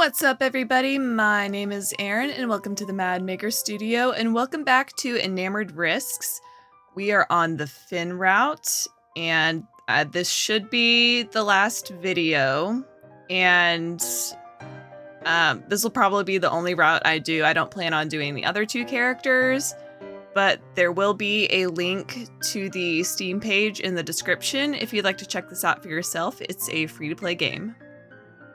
What's up, everybody? My name is Erin, and welcome to the Mad Maker Studio, and welcome back to Enamored Risks. We are on the Finn route, and this should be the last video, and this will probably be the only route I do. I don't plan on doing the other two characters, but there will be a link to the Steam page in the description if you'd like to check this out for yourself. It's a free-to-play game.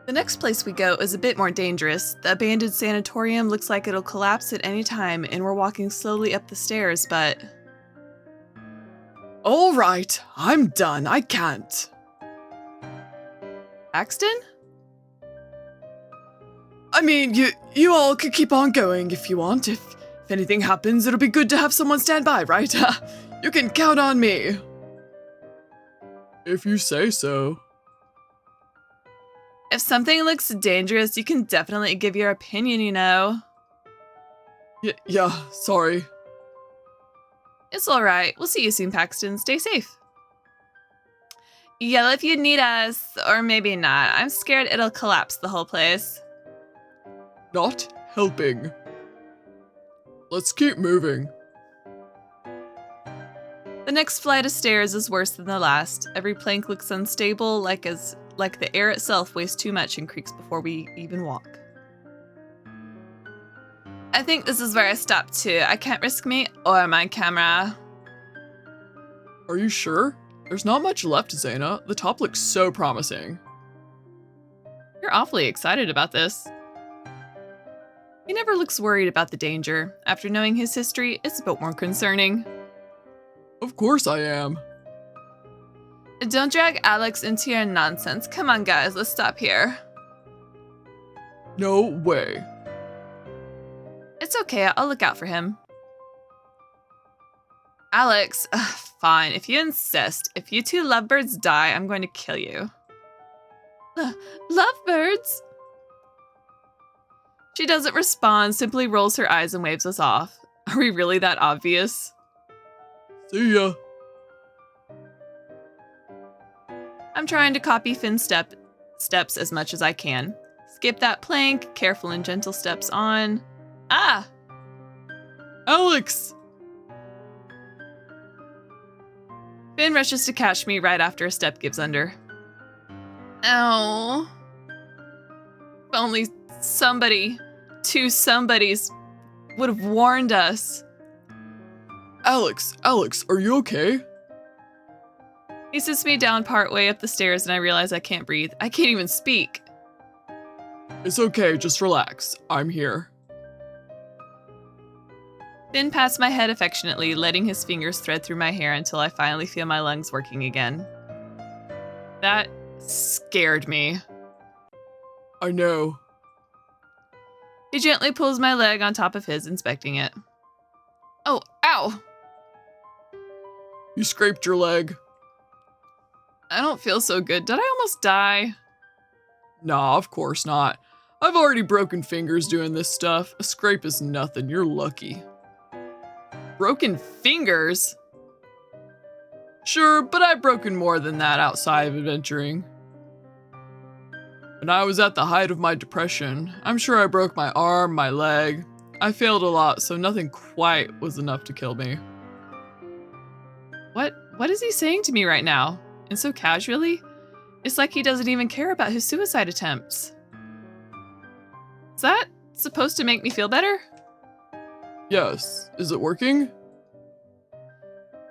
The next place we go is a bit more dangerous. The abandoned sanatorium looks like it'll collapse at any time, and we're walking slowly up the stairs, but... All right, I'm done. I can't. Paxton? I mean, you all could keep on going if you want. If anything happens, it'll be good to have someone stand by, right? You can count on me. If you say so. If something looks dangerous, you can definitely give your opinion, you know. Yeah, sorry. It's alright. We'll see you soon, Paxton. Stay safe. Yell if you need us, or maybe not. I'm scared it'll collapse the whole place. Not helping. Let's keep moving. The next flight of stairs is worse than the last. Every plank looks unstable, like the air itself weighs too much and creaks before we even walk. I think this is where I stopped too. I can't risk me or my camera. Are you sure? There's not much left, Zaina. The top looks so promising. You're awfully excited about this. He never looks worried about the danger. After knowing his history, it's a bit more concerning. Of course I am. Don't drag Alex into your nonsense. Come on, guys, let's stop here. No way. It's okay, I'll look out for him. Alex, fine, if you insist. If you two lovebirds die, I'm going to kill you. Lovebirds? She doesn't respond, simply rolls her eyes and waves us off. Are we really that obvious? See ya. I'm trying to copy Finn's steps as much as I can. Skip that plank, careful and gentle steps on. Ah! Alex! Finn rushes to catch me right after a step gives under. Ow. If only two somebodies would have warned us. Alex, are you okay? He sits me down partway up the stairs and I realize I can't breathe. I can't even speak. It's okay, just relax. I'm here. Finn pats my head affectionately, letting his fingers thread through my hair until I finally feel my lungs working again. That scared me. I know. He gently pulls my leg on top of his, inspecting it. Oh, ow! You scraped your leg. I don't feel so good. Did I almost die? Nah, of course not. I've already broken fingers doing this stuff. A scrape is nothing. You're lucky. Broken fingers? Sure, but I've broken more than that outside of adventuring. When I was at the height of my depression, I'm sure I broke my arm, my leg. I failed a lot, so nothing quite was enough to kill me. What is he saying to me right now? And so casually? It's like he doesn't even care about his suicide attempts. Is that supposed to make me feel better? Yes. Is it working?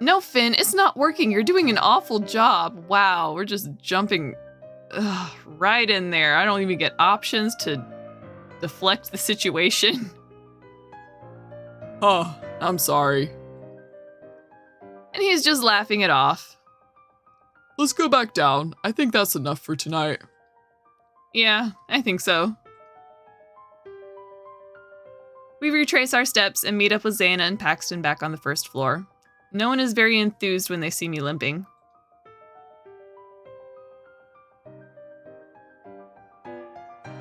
No, Finn, it's not working. You're doing an awful job. Wow, we're just jumping right in there. I don't even get options to deflect the situation. Oh, I'm sorry. And he's just laughing it off. Let's go back down. I think that's enough for tonight. Yeah, I think so. We retrace our steps and meet up with Zaina and Paxton back on the first floor. No one is very enthused when they see me limping.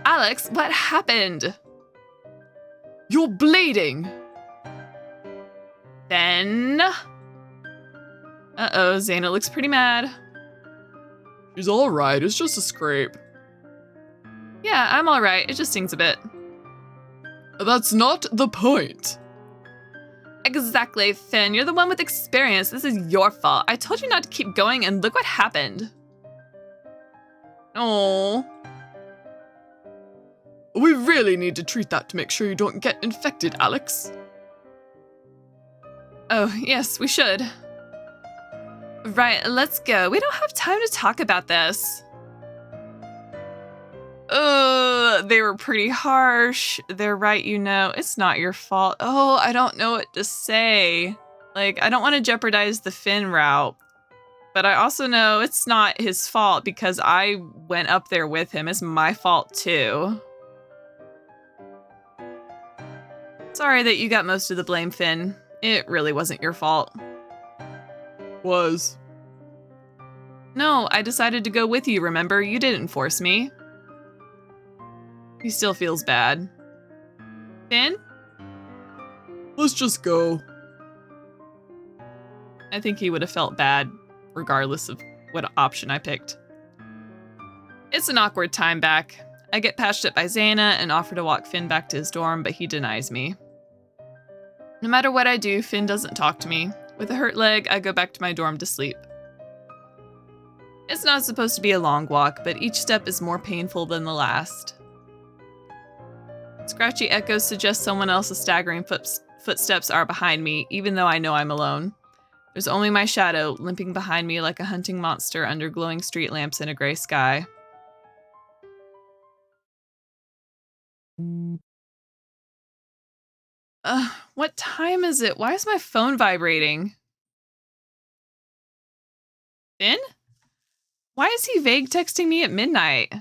Alex, what happened? You're bleeding! Then... Uh-oh, Zaina looks pretty mad. She's alright, it's just a scrape. Yeah, I'm alright. It just stings a bit. That's not the point. Exactly, Finn. You're the one with experience. This is your fault. I told you not to keep going, and look what happened. Oh. We really need to treat that to make sure you don't get infected, Alex. Oh, yes, we should. Right, let's go. We don't have time to talk about this. They were pretty harsh. They're right, you know. It's not your fault. Oh, I don't know what to say. Like, I don't want to jeopardize the Finn route. But I also know it's not his fault because I went up there with him. It's my fault, too. Sorry that you got most of the blame, Finn. It really wasn't your fault. Was. No, I decided to go with you, remember? You didn't force me. He still feels bad. Finn? Let's just go. I think he would have felt bad, regardless of what option I picked. It's an awkward time back. I get patched up by Xana and offer to walk Finn back to his dorm, but he denies me. No matter what I do, Finn doesn't talk to me. With a hurt leg, I go back to my dorm to sleep. It's not supposed to be a long walk, but each step is more painful than the last. Scratchy echoes suggest someone else's staggering footsteps are behind me, even though I know I'm alone. There's only my shadow, limping behind me like a hunting monster under glowing street lamps in a gray sky. What time is it? Why is my phone vibrating? Finn? Why is he vague texting me at midnight?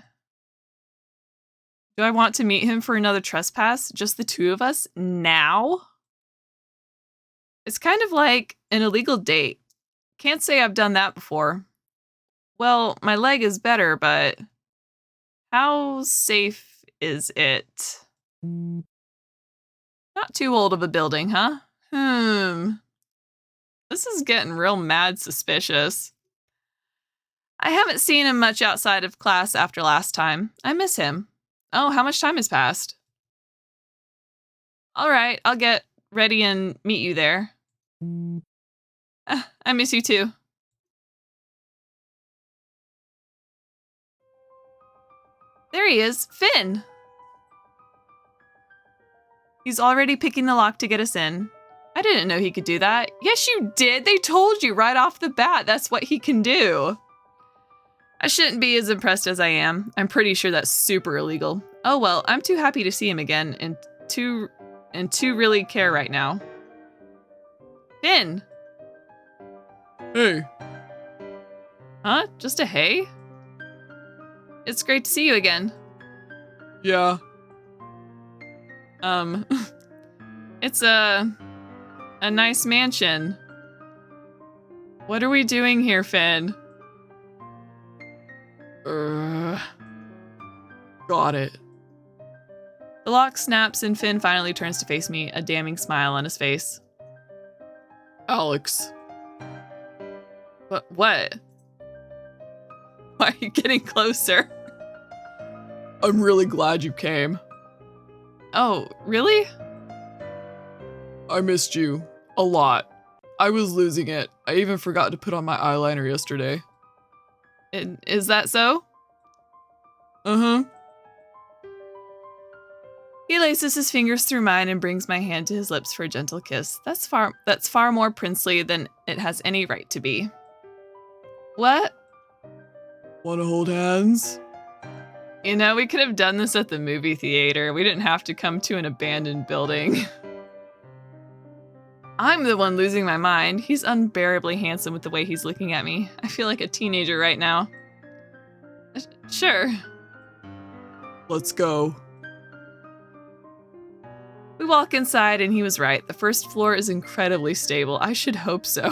Do I want to meet him for another trespass? Just the two of us? Now? It's kind of like an illegal date. Can't say I've done that before. Well, my leg is better, but how safe is it? Not too old of a building, huh? This is getting real mad suspicious. I haven't seen him much outside of class after last time. I miss him. Oh, how much time has passed? All right, I'll get ready and meet you there. I miss you too. There he is, Finn! He's already picking the lock to get us in. I didn't know he could do that. Yes, you did! They told you right off the bat that's what he can do. I shouldn't be as impressed as I am. I'm pretty sure that's super illegal. Oh well, I'm too happy to see him again and too really care right now. Finn! Hey. Huh? Just a hey? It's great to see you again. Yeah. It's a nice mansion. What are we doing here, Finn? Got it. The lock snaps and Finn finally turns to face me, a damning smile on his face. Alex. What? Why are you getting closer? I'm really glad you came. Oh, really? I missed you. A lot. I was losing it. I even forgot to put on my eyeliner yesterday. Is that so? Uh-huh. He laces his fingers through mine and brings my hand to his lips for a gentle kiss. That's far more princely than it has any right to be. What? Wanna hold hands? You know, we could have done this at the movie theater. We didn't have to come to an abandoned building. I'm the one losing my mind. He's unbearably handsome with the way he's looking at me. I feel like a teenager right now. Sure. Let's go. We walk inside and he was right. The first floor is incredibly stable. I should hope so.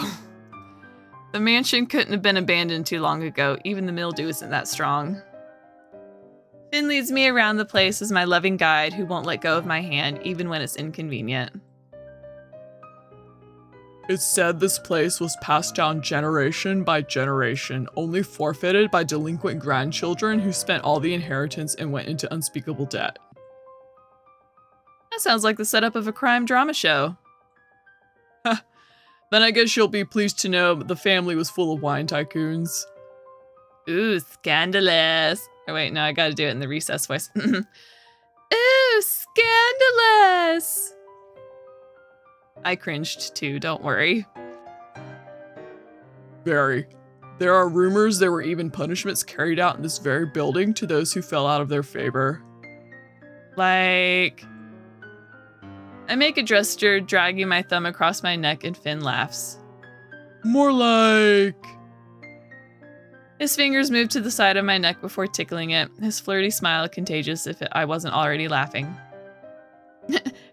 The mansion couldn't have been abandoned too long ago. Even the mildew isn't that strong. Finn leads me around the place as my loving guide who won't let go of my hand even when it's inconvenient. It's said this place was passed down generation by generation, only forfeited by delinquent grandchildren who spent all the inheritance and went into unspeakable debt. That sounds like the setup of a crime drama show. Then I guess you'll be pleased to know the family was full of wine tycoons. Ooh, scandalous. Oh, wait, no, I gotta do it in the recess voice. Ooh, scandalous. I cringed too, don't worry. Very. There are rumors there were even punishments carried out in this very building to those who fell out of their favor. Like... I make a gesture, dragging my thumb across my neck, and Finn laughs. More like... His fingers move to the side of my neck before tickling it, his flirty smile contagious if I wasn't already laughing.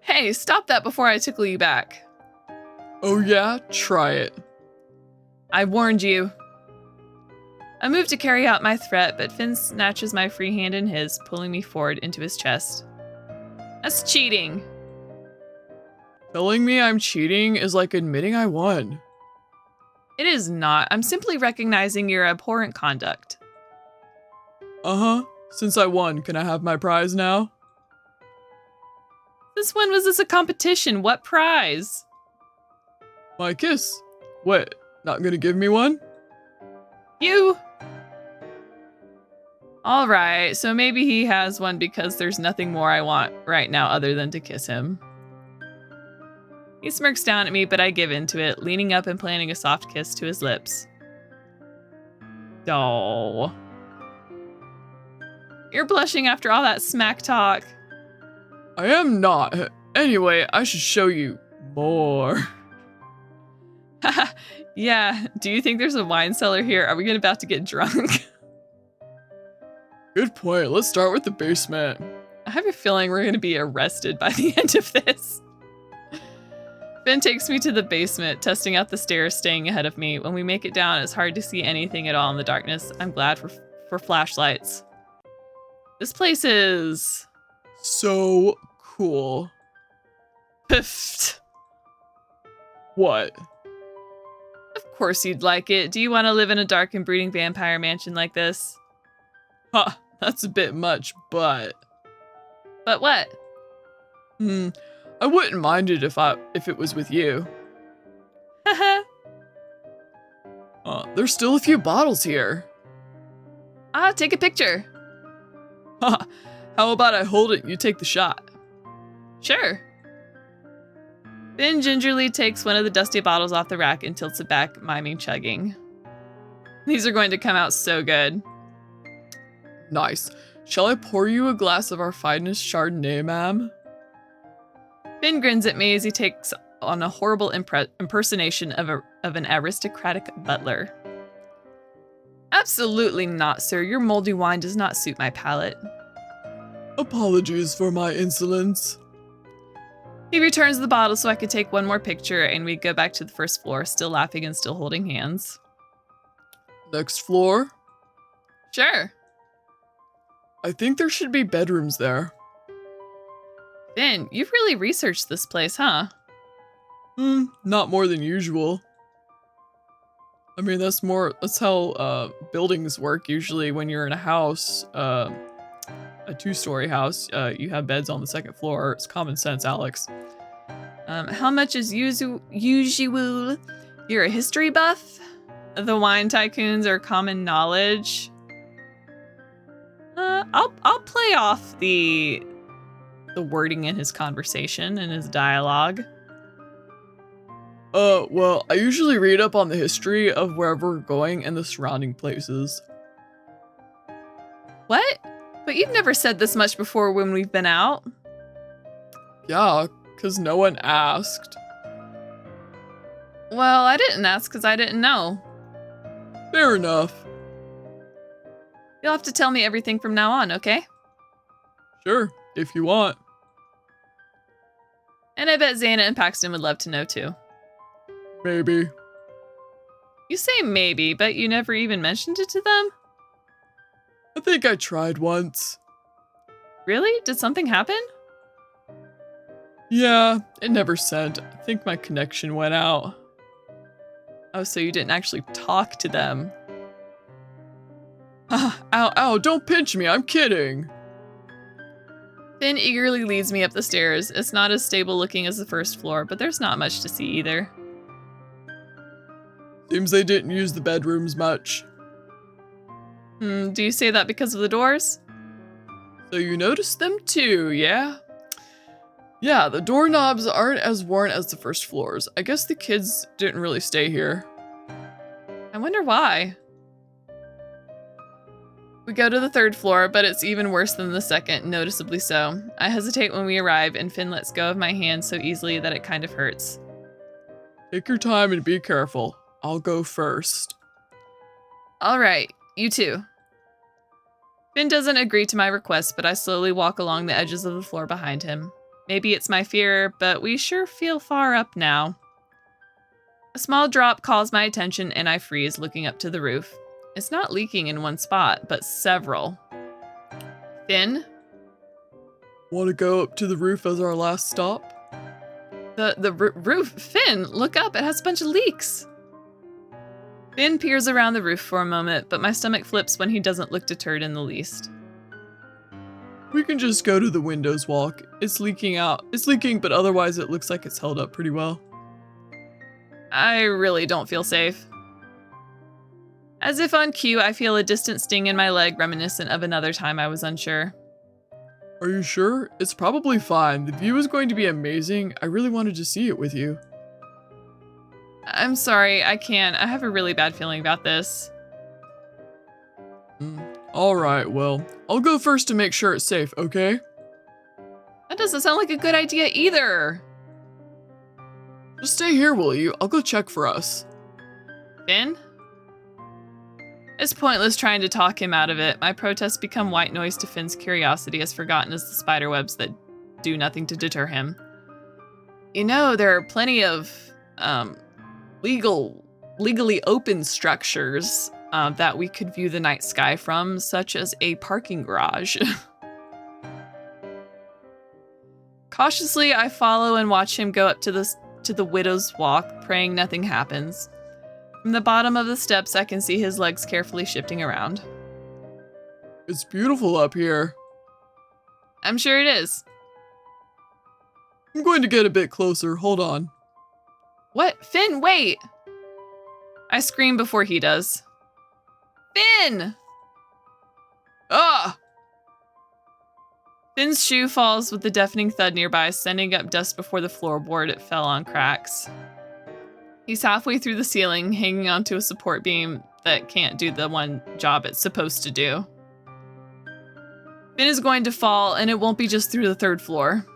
Hey, stop that before I tickle you back. Oh yeah? Try it. I warned you. I move to carry out my threat, but Finn snatches my free hand in his, pulling me forward into his chest. That's cheating. Telling me I'm cheating is like admitting I won. It is not. I'm simply recognizing your abhorrent conduct. Uh-huh. Since I won, can I have my prize now? Since when was this a competition? What prize? My kiss. What, not gonna give me one? You! Alright, so maybe he has one because there's nothing more I want right now other than to kiss him. He smirks down at me, but I give in to it, leaning up and planting a soft kiss to his lips. Oh. You're blushing after all that smack talk. I am not. Anyway, I should show you more. Yeah, do you think there's a wine cellar here? Are we about to get drunk? Good point. Let's start with the basement. I have a feeling we're going to be arrested by the end of this. Finn takes me to the basement, testing out the stairs staying ahead of me. When we make it down, it's hard to see anything at all in the darkness. I'm glad for flashlights. This place is... so cool. Piffed. What? Of course you'd like it. Do you want to live in a dark and brooding vampire mansion like this? Ha, that's a bit much, but... But what? I wouldn't mind it if it was with you. Haha. There's still a few bottles here. Take a picture. Ha, how about I hold it and you take the shot? Sure. Finn gingerly takes one of the dusty bottles off the rack and tilts it back, miming chugging. These are going to come out so good. Nice. Shall I pour you a glass of our finest Chardonnay, ma'am? Finn grins at me as he takes on a horrible impersonation of an aristocratic butler. Absolutely not, sir. Your moldy wine does not suit my palate. Apologies for my insolence. He returns the bottle so I could take one more picture, and we go back to the first floor, still laughing and still holding hands. Next floor? Sure. I think there should be bedrooms there. Finn, you've really researched this place, huh? Not more than usual. I mean, that's how buildings work usually when you're in a house, a 2-story house, you have beds on the second floor. It's common sense, Alex. How much is usual? You're a history buff? The wine tycoons are common knowledge. I'll play off the wording in his conversation and his dialogue. Well, I usually read up on the history of wherever we're going and the surrounding places. What? But you've never said this much before when we've been out. Yeah, because no one asked. Well, I didn't ask because I didn't know. Fair enough. You'll have to tell me everything from now on, okay? Sure, if you want. And I bet Xana and Paxton would love to know too. Maybe. You say maybe, but you never even mentioned it to them? I think I tried once. Really? Did something happen? Yeah, it never sent. I think my connection went out. Oh, so you didn't actually talk to them. Ow, don't pinch me, I'm kidding. Finn eagerly leads me up the stairs. It's not as stable looking as the first floor, but there's not much to see either. Seems they didn't use the bedrooms much. Do you say that because of the doors? So you noticed them too, yeah? Yeah, the doorknobs aren't as worn as the first floors. I guess the kids didn't really stay here. I wonder why. We go to the third floor, but it's even worse than the second, noticeably so. I hesitate when we arrive, and Finn lets go of my hand so easily that it kind of hurts. Take your time and be careful. I'll go first. All right, you too. Finn doesn't agree to my request, but I slowly walk along the edges of the floor behind him. Maybe it's my fear, but we sure feel far up now. A small drop calls my attention, and I freeze, looking up to the roof. It's not leaking in one spot, but several. Finn? Want to go up to the roof as our last stop? The roof? Finn, look up, it has a bunch of leaks. Finn peers around the roof for a moment, but my stomach flips when he doesn't look deterred in the least. We can just go to the windows walk. It's leaking out. It's leaking, but otherwise it looks like it's held up pretty well. I really don't feel safe. As if on cue, I feel a distant sting in my leg reminiscent of another time I was unsure. Are you sure? It's probably fine. The view is going to be amazing. I really wanted to see it with you. I'm sorry, I can't. I have a really bad feeling about this. Alright, well, I'll go first to make sure it's safe, okay? That doesn't sound like a good idea either. Just stay here, will you? I'll go check for us. Finn? It's pointless trying to talk him out of it. My protests become white noise to Finn's curiosity, as forgotten as the spiderwebs that do nothing to deter him. You know, there are plenty of legally open structures that we could view the night sky from, such as a parking garage. Cautiously, I follow and watch him go up to the widow's walk, praying nothing happens. From the bottom of the steps, I can see his legs carefully shifting around. It's beautiful up here. I'm sure it is. I'm going to get a bit closer. Hold on. What? Finn, wait! I scream before he does. Finn! Ah! Finn's shoe falls with a deafening thud nearby, sending up dust before the floorboard. It fell on cracks. He's halfway through the ceiling, hanging onto a support beam that can't do the one job it's supposed to do. Finn is going to fall, and it won't be just through the third floor.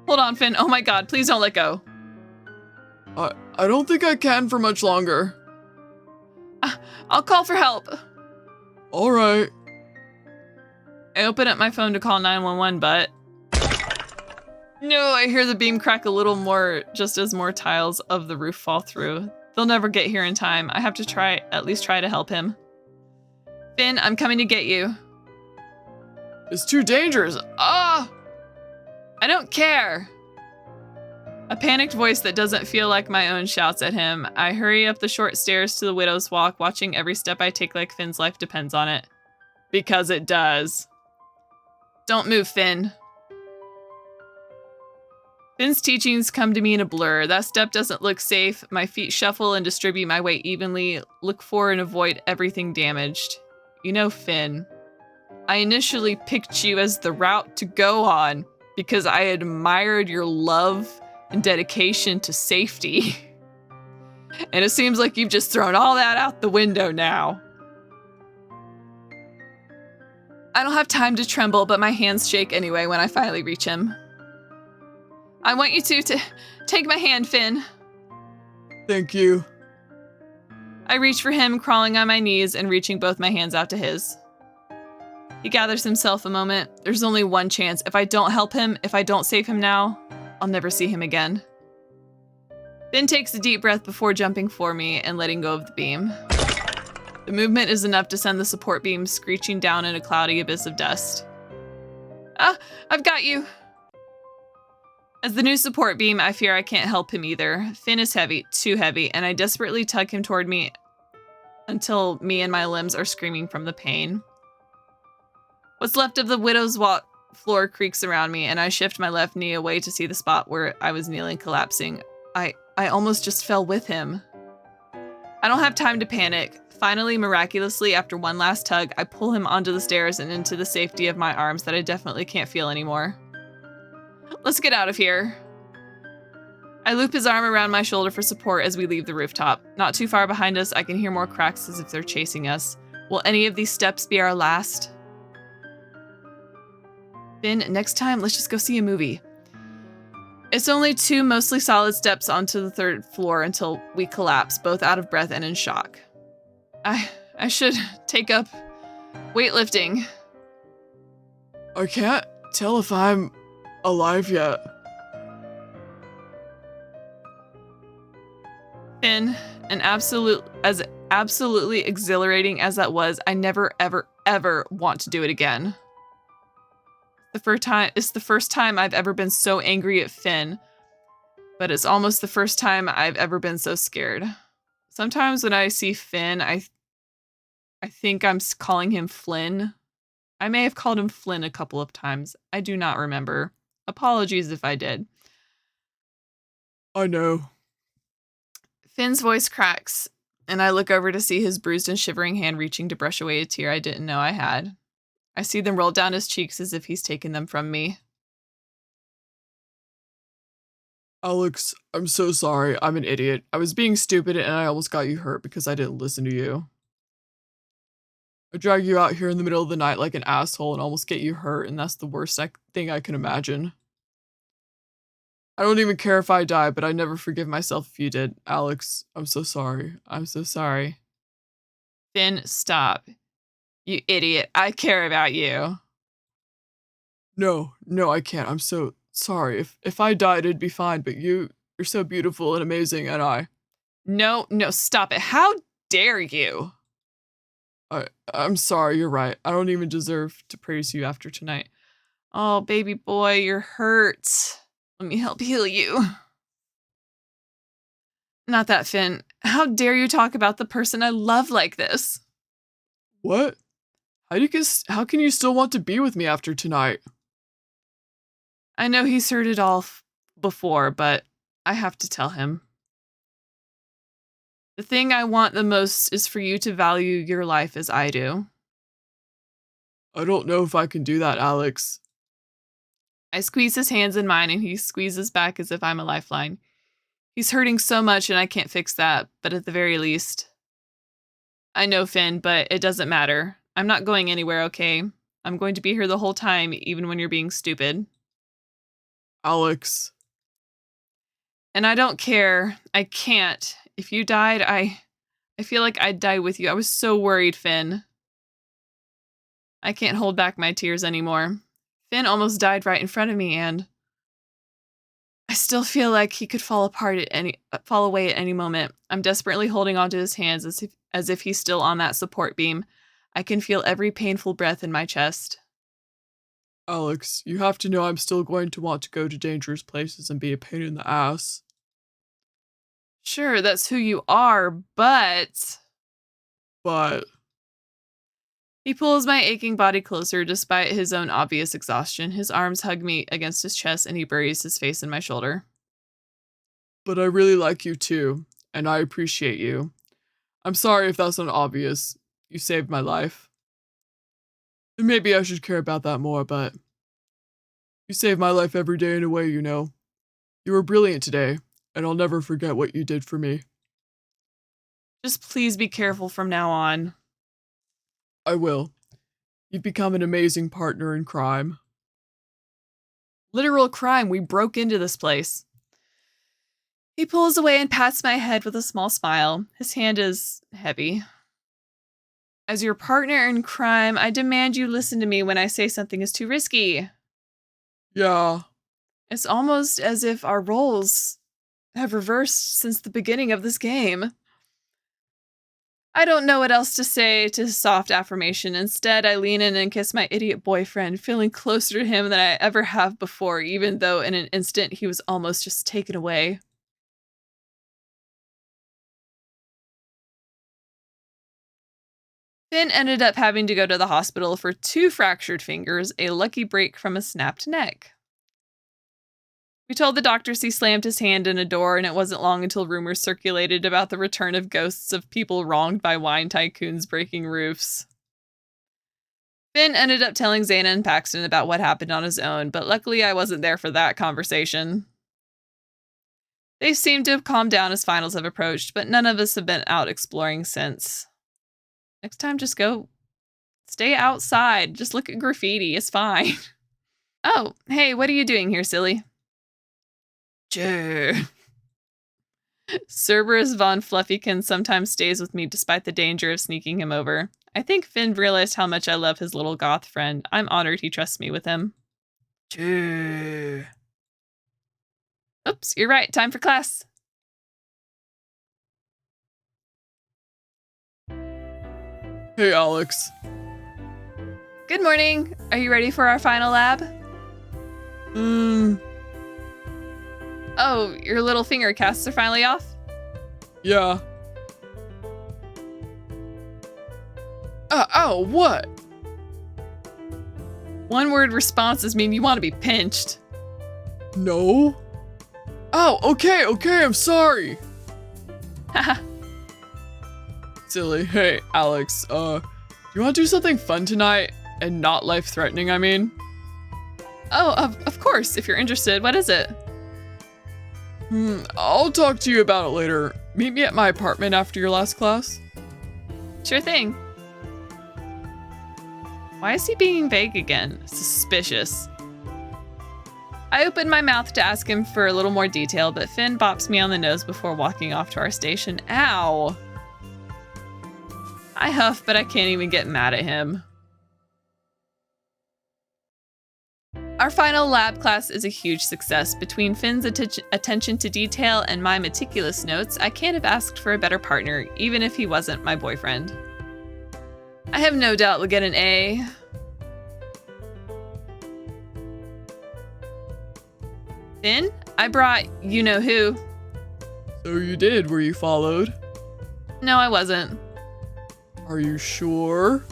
Hold on, Finn. Oh my god, please don't let go. I don't think I can for much longer. I'll call for help. Alright. I open up my phone to call 911, but... No, I hear the beam crack a little more just as more tiles of the roof fall through. They'll never get here in time. I have to at least try to help him. Finn, I'm coming to get you. It's too dangerous. Ah! I don't care. A panicked voice that doesn't feel like my own shouts at him. I hurry up the short stairs to the widow's walk, watching every step I take like Finn's life depends on it. Because it does. Don't move, Finn. Finn's teachings come to me in a blur. That step doesn't look safe. My feet shuffle and distribute my weight evenly. Look for and avoid everything damaged. You know, Finn, I initially picked you as the route to go on because I admired your love and dedication to safety. And it seems like you've just thrown all that out the window now. I don't have time to tremble, but my hands shake anyway when I finally reach him. I want you to take my hand, Finn. Thank you. I reach for him, crawling on my knees and reaching both my hands out to his. He gathers himself a moment. There's only one chance. If I don't help him, if I don't save him now, I'll never see him again. Finn takes a deep breath before jumping for me and letting go of the beam. The movement is enough to send the support beam screeching down in a cloudy abyss of dust. Ah, I've got you. As the new support beam, I fear I can't help him either. Finn is heavy, too heavy, and I desperately tug him toward me until me and my limbs are screaming from the pain. What's left of the widow's floor creaks around me, and I shift my left knee away to see the spot where I was kneeling, collapsing. I almost just fell with him. I don't have time to panic. Finally, miraculously, after one last tug, I pull him onto the stairs and into the safety of my arms that I definitely can't feel anymore. Let's get out of here. I loop his arm around my shoulder for support as we leave the rooftop. Not too far behind us, I can hear more cracks as if they're chasing us. Will any of these steps be our last? Finn, next time, let's just go see a movie. It's only 2 mostly solid steps onto the 3rd floor until we collapse, both out of breath and in shock. I should take up weightlifting. I can't tell if I'm alive yet. Finn, as absolutely exhilarating as that was, I never, ever, ever want to do it again. It's the first time I've ever been so angry at Finn, but it's almost the first time I've ever been so scared. Sometimes when I see Finn, I think I'm calling him Flynn. I may have called him Flynn a couple of times. I do not remember. Apologies if I did. I know. Finn's voice cracks, and I look over to see his bruised and shivering hand reaching to brush away a tear I didn't know I had. I see them roll down his cheeks as if he's taken them from me. Alex, I'm so sorry. I'm an idiot. I was being stupid and I almost got you hurt because I didn't listen to you. I drag you out here in the middle of the night like an asshole and almost get you hurt, and that's the worst thing I can imagine. I don't even care if I die, but I never forgive myself if you did. Alex, I'm so sorry. I'm so sorry. Finn, stop. You idiot. I care about you. No, I can't. I'm so sorry. If I died, it'd be fine, but you're so beautiful and amazing, and I... No, stop it. How dare you? I'm sorry, you're right. I don't even deserve to praise you after tonight. Oh, baby boy, you're hurt. Let me help heal you. Not that, Finn. How dare you talk about the person I love like this? What? How can you still want to be with me after tonight? I know he's heard it all before, but I have to tell him. The thing I want the most is for you to value your life as I do. I don't know if I can do that, Alex. I squeeze his hands in mine and he squeezes back as if I'm a lifeline. He's hurting so much and I can't fix that, but at the very least... I know, Finn, but it doesn't matter. I'm not going anywhere, okay? I'm going to be here the whole time, even when you're being stupid. Alex. And I don't care. I can't. If you died, I feel like I'd die with you. I was so worried, Finn. I can't hold back my tears anymore. Finn almost died right in front of me, and I still feel like he could fall away at any moment. I'm desperately holding onto his hands as if he's still on that support beam. I can feel every painful breath in my chest. Alex, you have to know I'm still going to want to go to dangerous places and be a pain in the ass. Sure, that's who you are, but... He pulls my aching body closer despite his own obvious exhaustion. His arms hug me against his chest and he buries his face in my shoulder. But I really like you too, and I appreciate you. I'm sorry if that's not obvious. You saved my life. And maybe I should care about that more, but you save my life every day in a way, you know. You were brilliant today, and I'll never forget what you did for me. Just please be careful from now on. I will. You've become an amazing partner in crime. Literal crime. We broke into this place. He pulls away and pats my head with a small smile. His hand is heavy. As your partner in crime, I demand you listen to me when I say something is too risky. Yeah. It's almost as if our roles have reversed since the beginning of this game. I don't know what else to say to soft affirmation. Instead, I lean in and kiss my idiot boyfriend, feeling closer to him than I ever have before, even though in an instant he was almost just taken away. Finn ended up having to go to the hospital for 2 fractured fingers, a lucky break from a snapped neck. We told the doctors he slammed his hand in a door, and it wasn't long until rumors circulated about the return of ghosts of people wronged by wine tycoons breaking roofs. Finn ended up telling Zaina and Paxton about what happened on his own, but luckily I wasn't there for that conversation. They seemed to have calmed down as finals have approached, but none of us have been out exploring since. Next time, just go stay outside. Just look at graffiti. It's fine. Oh, hey, what are you doing here, silly? Sure. Cerberus von Fluffykin sometimes stays with me despite the danger of sneaking him over. I think Finn realized how much I love his little goth friend. I'm honored he trusts me with him. Sure. Oops, you're right. Time for class. Hey, Alex. Good morning. Are you ready for our final lab? Oh, your little finger casts are finally off? Yeah. Ow, what? One-word responses mean you want to be pinched. No. Oh, okay, I'm sorry. Haha. Silly. Hey, Alex, you want to do something fun tonight? And not life-threatening, I mean? Oh, of course, if you're interested. What is it? I'll talk to you about it later. Meet me at my apartment after your last class. Sure thing. Why is he being vague again? Suspicious. I opened my mouth to ask him for a little more detail, but Finn bops me on the nose before walking off to our station. Ow! I huff, but I can't even get mad at him. Our final lab class is a huge success. Between Finn's attention to detail and my meticulous notes, I can't have asked for a better partner, even if he wasn't my boyfriend. I have no doubt we'll get an A. Finn, I brought you-know-who. So you did, were you followed? No, I wasn't. Are you sure?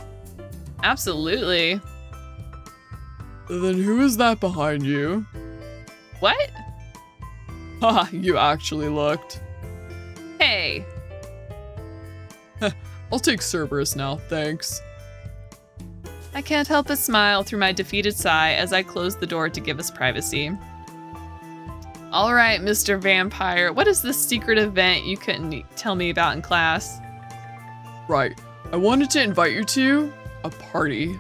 Absolutely. Then who is that behind you? What? Haha, you actually looked. Hey. I'll take Cerberus now, thanks. I can't help but smile through my defeated sigh as I close the door to give us privacy. All right, Mr. Vampire, what is this secret event you couldn't tell me about in class? Right, I wanted to invite you to a party.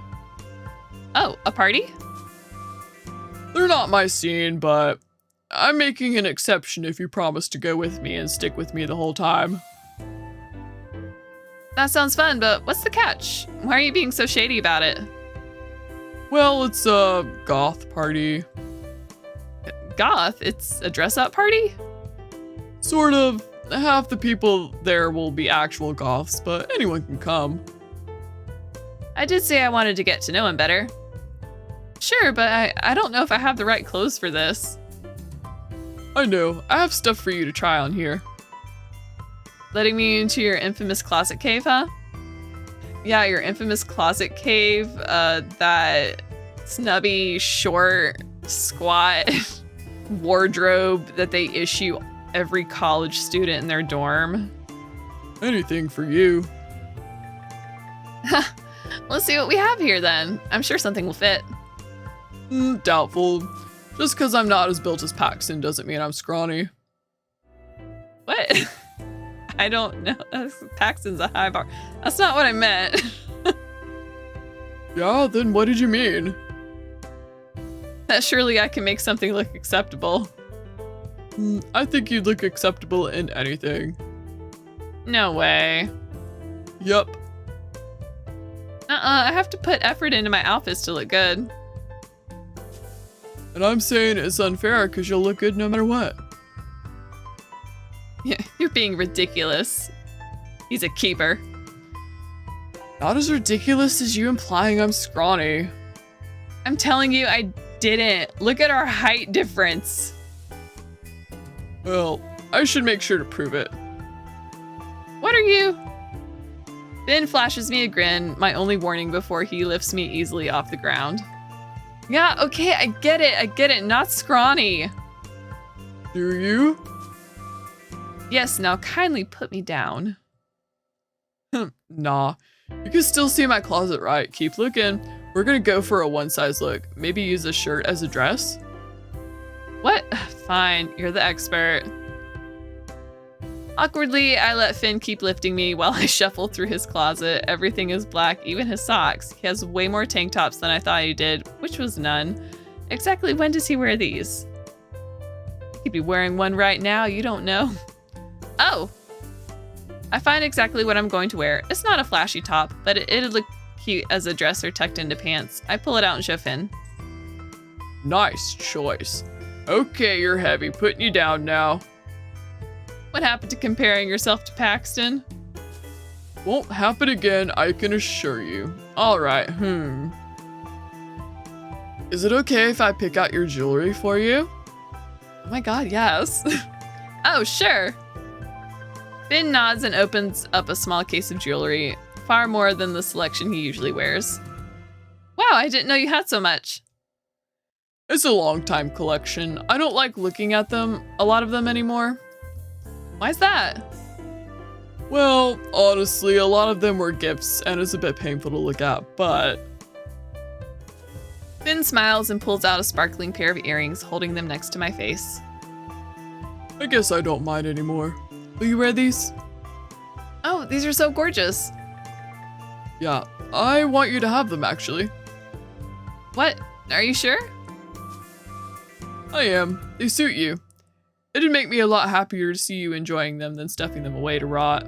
Oh, a party? They're not my scene, but I'm making an exception if you promise to go with me and stick with me the whole time. That sounds fun, but what's the catch? Why are you being so shady about it? Well, it's a goth party. Goth? It's a dress-up party? Sort of. Half the people there will be actual goths, but anyone can come. I did say I wanted to get to know him better. Sure, but I don't know if I have the right clothes for this. I know. I have stuff for you to try on here. Letting me into your infamous closet cave, huh? Yeah, your infamous closet cave, that snubby, short, squat wardrobe that they issue every college student in their dorm. Anything for you. Let's see what we have here then. I'm sure something will fit. Doubtful. Just because I'm not as built as Paxton doesn't mean I'm scrawny. What? I don't know. Paxton's a high bar. That's not what I meant. Yeah, then what did you mean? That surely I can make something look acceptable. I think you'd look acceptable in anything. No way. Yup. I have to put effort into my outfits to look good. And I'm saying it's unfair because you'll look good no matter what. Yeah, you're being ridiculous. He's a keeper. Not as ridiculous as you implying I'm scrawny. I'm telling you, I didn't. Look at our height difference. Well, I should make sure to prove it. What are you? Finn flashes me a grin, my only warning before he lifts me easily off the ground. Yeah, okay, I get it, not scrawny. Do you? Yes, now kindly put me down. Nah, you can still see my closet, right? Keep looking. We're gonna go for a one-size look. Maybe use a shirt as a dress? What? Fine, you're the expert. Awkwardly, I let Finn keep lifting me while I shuffle through his closet. Everything is black, even his socks. He has way more tank tops than I thought he did, which was none. Exactly when does he wear these? He'd be wearing one right now, you don't know. Oh! I find exactly what I'm going to wear. It's not a flashy top, but it'd look cute as a dress or tucked into pants. I pull it out and show Finn. Nice choice. Okay, you're heavy. Putting you down now. What happened to comparing yourself to Paxton? Won't happen again, I can assure you. Alright, Is it okay if I pick out your jewelry for you? Oh my god, yes. Oh, sure. Finn nods and opens up a small case of jewelry, far more than the selection he usually wears. Wow, I didn't know you had so much. It's a long time collection. I don't like looking at them, a lot of them anymore. Why's that? Well, honestly, a lot of them were gifts and it's a bit painful to look at, but... Finn smiles and pulls out a sparkling pair of earrings, holding them next to my face. I guess I don't mind anymore. Will you wear these? Oh, these are so gorgeous. Yeah, I want you to have them actually. What? Are you sure? I am. They suit you. It'd make me a lot happier to see you enjoying them than stuffing them away to rot.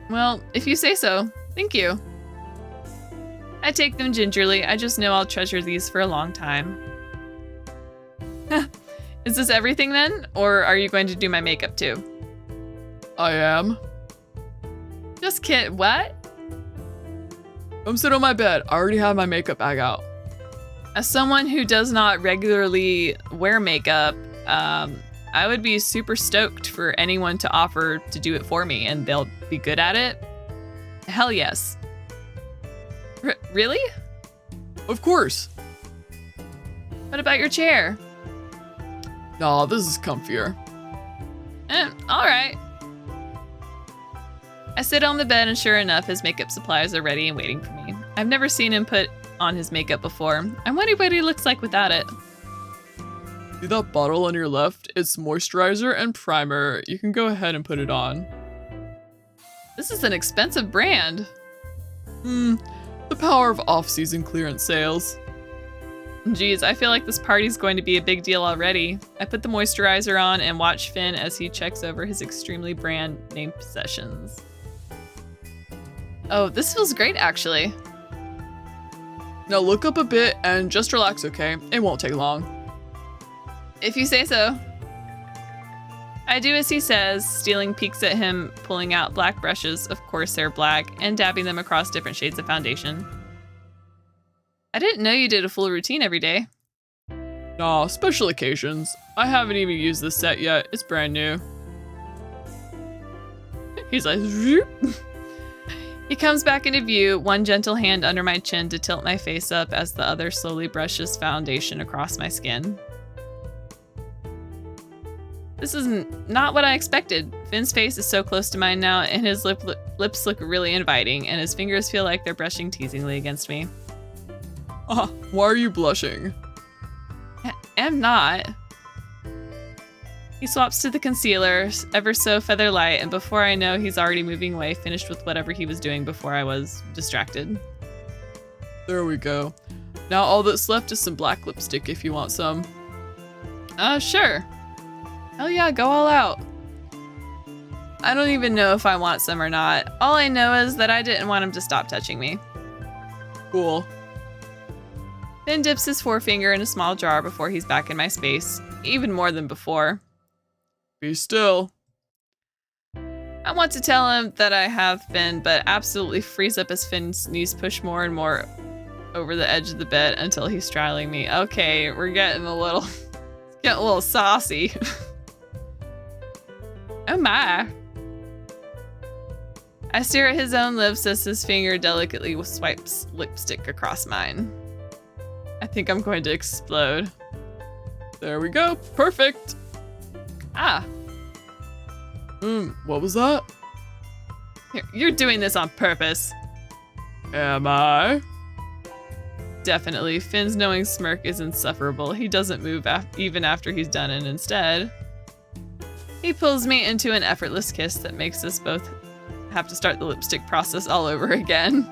Well, if you say so. Thank you. I take them gingerly. I just know I'll treasure these for a long time. Is this everything then? Or are you going to do my makeup too? I am. Just kid, what? Come sit on my bed. I already have my makeup bag out. As someone who does not regularly wear makeup, I would be super stoked for anyone to offer to do it for me and they'll be good at it. Hell yes. Really? Of course. What about your chair? Nah, this is comfier. All right. I sit on the bed and sure enough, his makeup supplies are ready and waiting for me. I've never seen him put on his makeup before. I wonder what he looks like without it. See that bottle on your left? It's moisturizer and primer. You can go ahead and put it on. This is an expensive brand. The power of off-season clearance sales. Geez, I feel like this party's going to be a big deal already. I put the moisturizer on and watch Finn as he checks over his extremely brand name possessions. Oh, this feels great actually. Now look up a bit and just relax, okay? It won't take long. If you say so. I do as he says, stealing peeks at him, pulling out black brushes, of course they're black, and dabbing them across different shades of foundation. I didn't know you did a full routine every day. Nah, special occasions. I haven't even used this set yet. It's brand new. He's like, zoop. He comes back into view, one gentle hand under my chin to tilt my face up as the other slowly brushes foundation across my skin. This is not what I expected. Finn's face is so close to mine now, and his lips look really inviting, and his fingers feel like they're brushing teasingly against me. Why are you blushing? I'm not. He swaps to the concealer, ever so feather light, and before I know, he's already moving away, finished with whatever he was doing before I was distracted. There we go. Now all that's left is some black lipstick if you want some. Sure. Hell yeah, go all out. I don't even know if I want some or not. All I know is that I didn't want him to stop touching me. Cool. Finn dips his forefinger in a small jar before he's back in my space, even more than before. Be still. I want to tell him that I have Finn, but absolutely freeze up as Finn's knees push more and more over the edge of the bed until he's straddling me. Okay, we're getting a little saucy. Oh my. I stare at his own lips as his finger delicately swipes lipstick across mine. I think I'm going to explode. There we go. Perfect. Ah. What was that? You're doing this on purpose. Am I? Definitely. Finn's knowing smirk is insufferable. He doesn't move even after he's done, and instead, he pulls me into an effortless kiss that makes us both have to start the lipstick process all over again.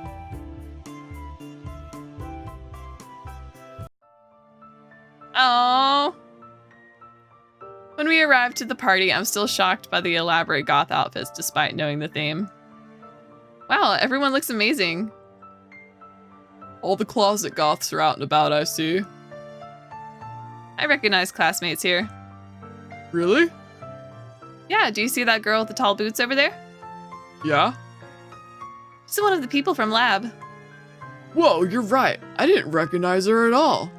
Oh. When we arrive to the party, I'm still shocked by the elaborate goth outfits despite knowing the theme. Wow, everyone looks amazing. All the closet goths are out and about, I see. I recognize classmates here. Really? Yeah, do you see that girl with the tall boots over there? Yeah? She's one of the people from lab. Whoa, you're right. I didn't recognize her at all.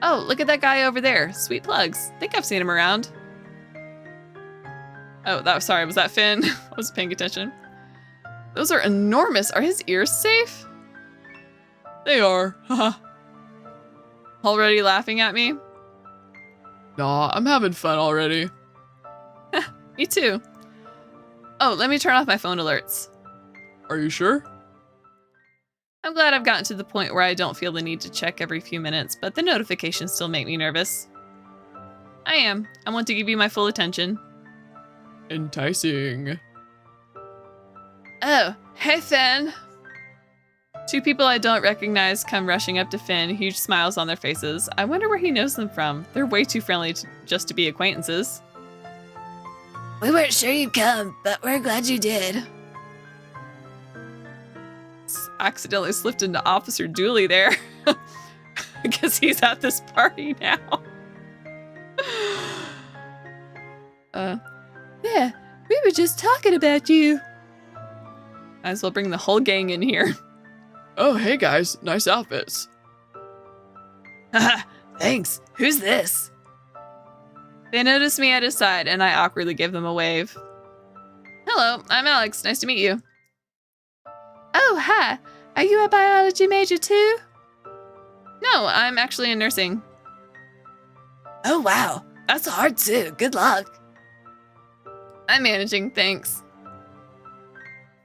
Oh, look at that guy over there. Sweet plugs. Think I've seen him around. Oh, sorry, was that Finn? I wasn't paying attention. Those are enormous. Are his ears safe? They are. Haha. Already laughing at me? Nah, I'm having fun already. Me too. Oh, let me turn off my phone alerts. Are you sure? I'm glad I've gotten to the point where I don't feel the need to check every few minutes, but the notifications still make me nervous. I am. I want to give you my full attention. Enticing. Oh, hey Finn. Two people I don't recognize come rushing up to Finn, huge smiles on their faces. I wonder where he knows them from. They're way too friendly just to be acquaintances. We weren't sure you'd come, but we're glad you did. Accidentally slipped into Officer Dooley there. I guess he's at this party now. Yeah, we were just talking about you. Might as well bring the whole gang in here. Oh, hey guys, nice outfits. Haha, thanks. Who's this? They notice me at his side, and I awkwardly give them a wave. Hello, I'm Alex. Nice to meet you. Oh, hi. Are you a biology major too? No, I'm actually in nursing. Oh, wow. That's hard too. Good luck. I'm managing, thanks.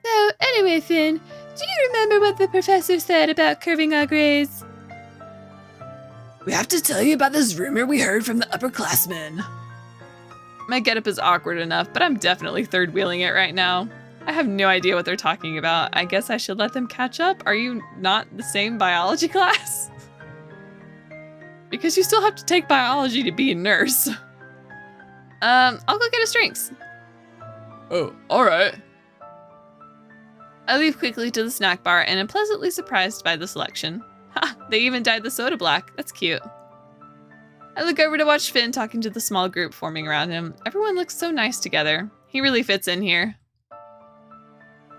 So, anyway, Finn, do you remember what the professor said about curving our grades? We have to tell you about this rumor we heard from the upperclassmen. My getup is awkward enough, but I'm definitely third-wheeling it right now. I have no idea what they're talking about. I guess I should let them catch up. Are you not the same biology class? Because you still have to take biology to be a nurse. I'll go get us drinks. Oh, alright. I leave quickly to the snack bar and am pleasantly surprised by the selection. Ha! They even dyed the soda black. That's cute. I look over to watch Finn talking to the small group forming around him. Everyone looks so nice together. He really fits in here.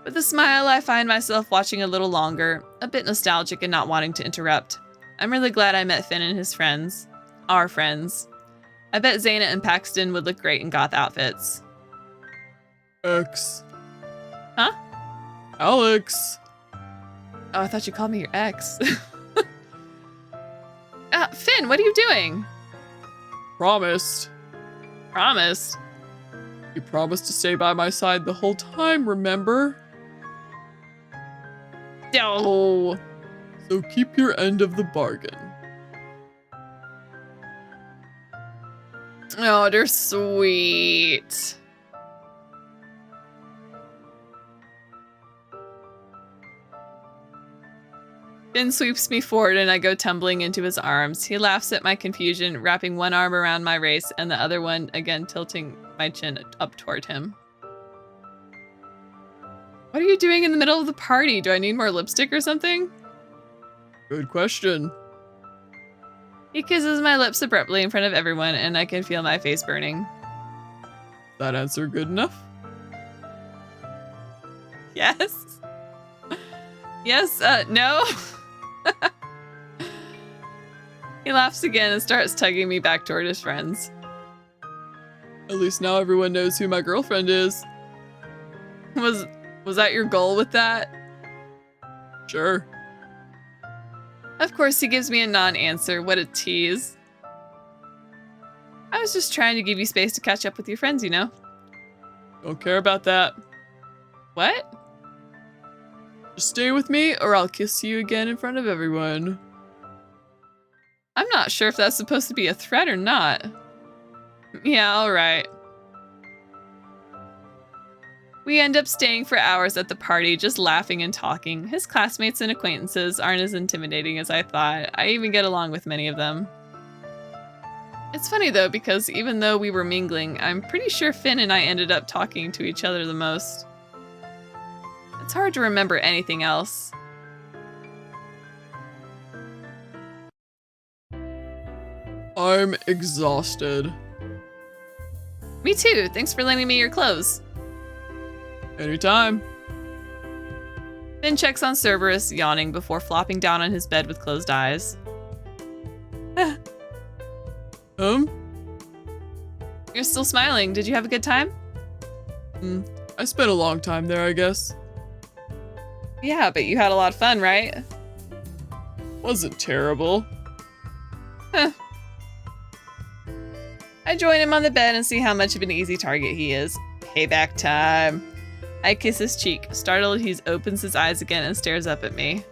With a smile, I find myself watching a little longer, a bit nostalgic and not wanting to interrupt. I'm really glad I met Finn and his friends. Our friends. I bet Zaina and Paxton would look great in goth outfits. X. Huh? Alex. Oh, I thought you called me your ex. Finn, what are you doing? Promised. Promised? You promised to stay by my side the whole time, remember? No. So keep your end of the bargain. Oh, they're sweet. Finn sweeps me forward and I go tumbling into his arms. He laughs at my confusion, wrapping one arm around my waist and the other one again tilting my chin up toward him. What are you doing in the middle of the party? Do I need more lipstick or something? Good question. He kisses my lips abruptly in front of everyone and I can feel my face burning. That answer good enough? Yes. Yes, no. He laughs again and starts tugging me back toward his friends. At least now everyone knows who my girlfriend is. Was that your goal with that? Sure. Of course, he gives me a non-answer. What a tease. I was just trying to give you space to catch up with your friends, you know? Don't care about that. What? Just stay with me or I'll kiss you again in front of everyone. I'm not sure if that's supposed to be a threat or not. Yeah, alright. We end up staying for hours at the party, just laughing and talking. His classmates and acquaintances aren't as intimidating as I thought. I even get along with many of them. It's funny though, because even though we were mingling, I'm pretty sure Finn and I ended up talking to each other the most. It's hard to remember anything else. I'm exhausted. Me too. Thanks for lending me your clothes. Anytime. Finn checks on Cerberus, yawning before flopping down on his bed with closed eyes. You're still smiling. Did you have a good time? I spent a long time there, I guess. Yeah, but you had a lot of fun, right? Wasn't terrible. I join him on the bed and see how much of an easy target he is. Payback time. I kiss his cheek. Startled, he opens his eyes again and stares up at me.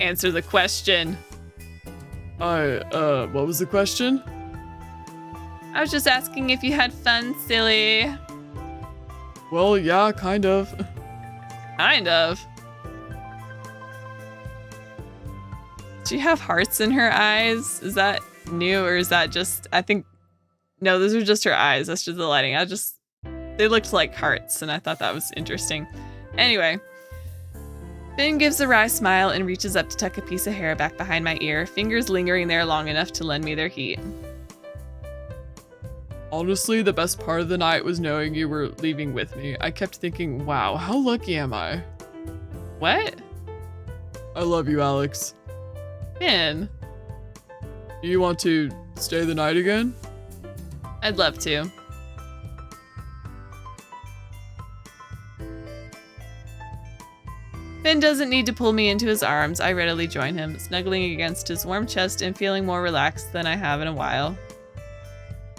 Answer the question. What was the question? I was just asking if you had fun, silly. Well, yeah, kind of. Kind of. Do you have hearts in her eyes? Is that new or is that just, no, those are just her eyes. That's just the lighting. They looked like hearts and I thought that was interesting. Anyway, Finn gives a wry smile and reaches up to tuck a piece of hair back behind my ear, fingers lingering there long enough to lend me their heat. Honestly, the best part of the night was knowing you were leaving with me. I kept thinking, wow, how lucky am I? What? I love you, Alex. Finn. Do you want to stay the night again? I'd love to. Finn doesn't need to pull me into his arms. I readily join him, snuggling against his warm chest and feeling more relaxed than I have in a while.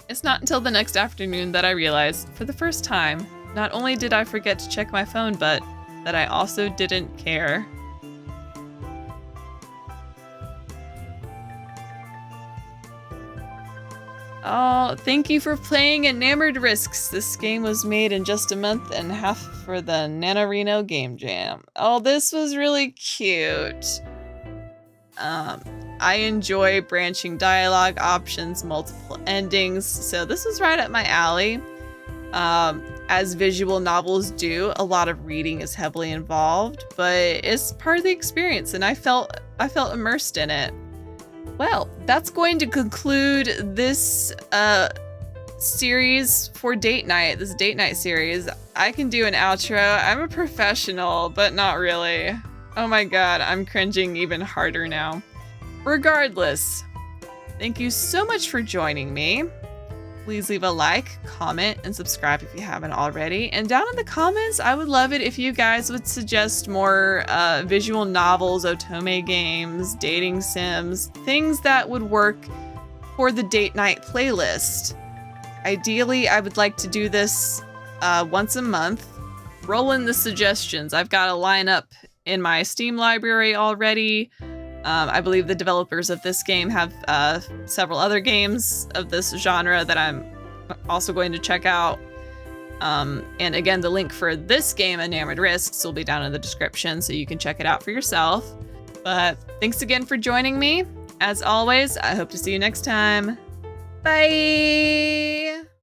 It's not until the next afternoon that I realize, for the first time, not only did I forget to check my phone, but that I also didn't care. Oh, thank you for playing Enamored Risks. This game was made in just a month and a half for the NaNoWriMo Game Jam. Oh, this was really cute. I enjoy branching dialogue options, multiple endings, so this was right up my alley. As visual novels do, a lot of reading is heavily involved, but it's part of the experience, and I felt immersed in it. Well, that's going to conclude this series for date night, this date night series. I can do an outro. I'm a professional, but not really. Oh my god, I'm cringing even harder now. Regardless, thank you so much for joining me. Please leave a like, comment, and subscribe if you haven't already. And down in the comments, I would love it if you guys would suggest more visual novels, otome games, dating sims, things that would work for the date night playlist. Ideally, I would like to do this once a month. Roll in the suggestions. I've got a lineup in my Steam library already. I believe the developers of this game have several other games of this genre that I'm also going to check out. And again, the link for this game, Enamored Risks, will be down in the description, so you can check it out for yourself. But thanks again for joining me. As always, I hope to see you next time. Bye!